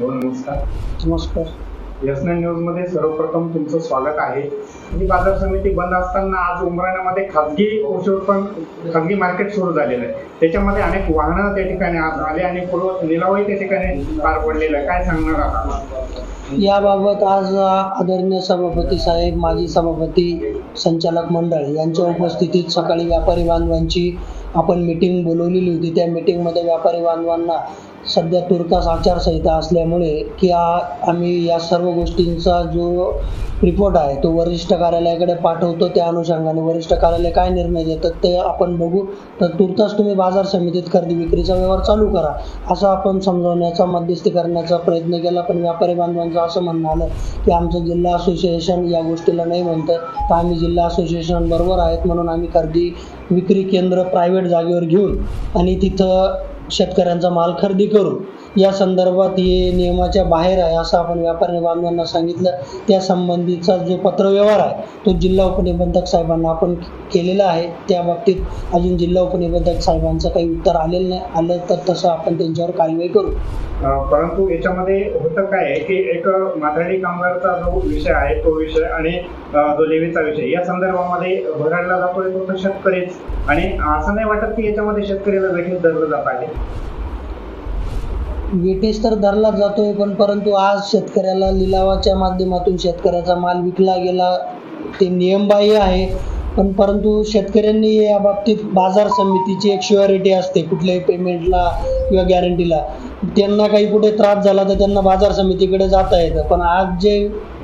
नमस्कार. नमस्कार. यस9 न्यूजमध्ये सर्वप्रथम तुमचं स्वागत आहे. ही बाजार समिती बंद असताना आज उमराण्यामध्ये खाजगी मार्केट सुरू झालेलं आहे. त्याच्यामध्ये अनेक वाहनं त्या ठिकाणी आले आणि पूर्व निलावही त्या ठिकाणी पार पडलेला आहे. काय सांगणार आहात याबाबत? आज आदरणीय सभापती साहेब, माजी सभापती, संचालक मंडळ यांच्या उपस्थितीत सकाळी व्यापारी बांधवांची आपण मीटिंग बोलवलेली होती. त्या मीटिंगमध्ये व्यापारी बांधवांना सध्या तुर्तास आचारसंहिता असल्यामुळे की आम्ही या सर्व गोष्टींचा जो रिपोर्ट आहे तो वरिष्ठ कार्यालयाकडे पाठवतो. त्या अनुषंगाने वरिष्ठ कार्यालय काय निर्णय देतात ते आपण बघू. तर तुर्तास तुम्ही बाजार समितीत खरेदी विक्रीचा व्यवहार चालू करा असं आपण समजवण्याचा, मध्यस्थी करण्याचा प्रयत्न केला. पण व्यापारी बांधवांचं असं म्हणणं आलं की आमचं जिल्हा असोसिएशन या गोष्टीला नाही म्हणतं, तर आम्ही जिल्हा असोसिएशन बरोबर आहेत म्हणून आम्ही खरेदी विक्री केंद्र प्रायव्हेट जागेवर घेऊन आणि तिथं शेतकऱ्यांचा माल खरेदी करू. या संदर्भात हे नियमाच्या बाहेर आहे असं आपण व्यापारी बांधवांना सांगितलं. त्या संबंधीचा जो पत्रव्यवहार आहे तो जिल्हा उपनिबंधक साहेबांना आपण केलेला आहे. त्या बाबतीत अजून जिल्हा उपनिबंधक साहेबांचं काही उत्तर आलेलं नाही. आलं तर तसं आपण त्यांच्यावर कारवाई करू. परंतु याच्यामध्ये होतं काय आहे की एक माथाडी कामगारचा जो विषय आहे तो विषय आणि जो लेवीचा विषय या संदर्भामध्ये भराडला जातोय तो तर शेतकरीच, आणि असं नाही वाटत की याच्यामध्ये शेतकऱ्याला देखील धरलं जात आहे. वेटेज तर धरला जातोय, पण परंतु आज शेतकऱ्याला लिलावाच्या माध्यमातून शेतकऱ्याचा माल विकला गेला ते नियमबाह्य आहे. पण परंतु शेतकऱ्यांनी या बाबतीत बाजार समितीची एक श्युअरिटी असते कुठल्याही पेमेंटला किंवा गॅरंटीला. त्यांना काही कुठे त्रास झाला तर त्यांना बाजार समितीकडे जाता येतं. पण आज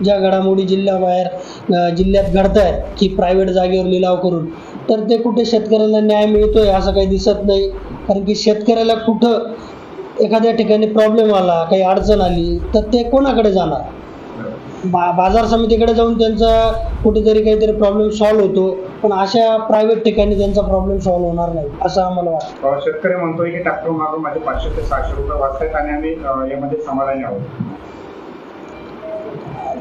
ज्या घडामोडी जिल्ह्यात घडत आहेत की प्रायव्हेट जागेवर लिलाव करून, तर ते कुठे शेतकऱ्याला न्याय मिळतोय असं काही दिसत नाही. कारण की शेतकऱ्याला कुठं एखाद्या ठिकाणी प्रॉब्लेम आला, काही अडचण आली तर ते कोणाकडे जाणार? बाजार समितीकडे जाऊन त्यांचा कुठेतरी काहीतरी प्रॉब्लेम सॉल्व्ह होतो, पण अशा प्रायव्हेट ठिकाणी त्यांचा प्रॉब्लेम सॉल्व्ह होणार नाही असं आम्हाला वाटतं. शेतकरी म्हणतोय की ट्रॅक्टर मागून माझे 500 ते 600 रुपये वाचतात आणि आम्ही यामध्ये समाधानी आहोत.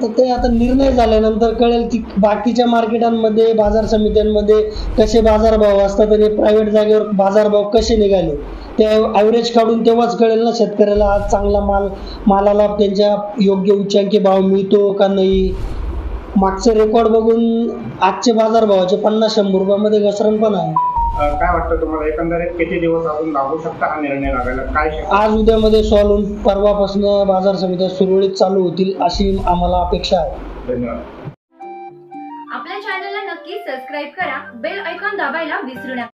तर ते आता निर्णय झाल्यानंतर कळेल की बाकीच्या मार्केटांमध्ये, बाजार समित्यांमध्ये कसे बाजारभाव असतात आणि प्रायव्हेट जागेवर बाजारभाव कसे निघाले ते ॲव्हरेज काढून तेव्हाच कळेल ना शेतकऱ्याला आज चांगला मालाला त्यांच्या योग्य उच्चांकी भाव मिळतो का नाही. मागचे रेकॉर्ड बघून आजचे बाजारभावाचे 50-100 रुपयामध्ये घसरण पण आहे. काय वाटतं तुम्हाला एकंदरीत किती दिवस अजून लागू शकता हा निर्णय लागायला? काय आज उद्यामध्ये सॉल्व्ह होऊन परवापासून बाजार समित्या सुरळीत चालू होतील अशी आम्हाला अपेक्षा आहे. धन्यवाद. आपल्या चॅनलला नक्की सबस्क्राईब करा, बेल आयकॉन दाबायला विसरू नका.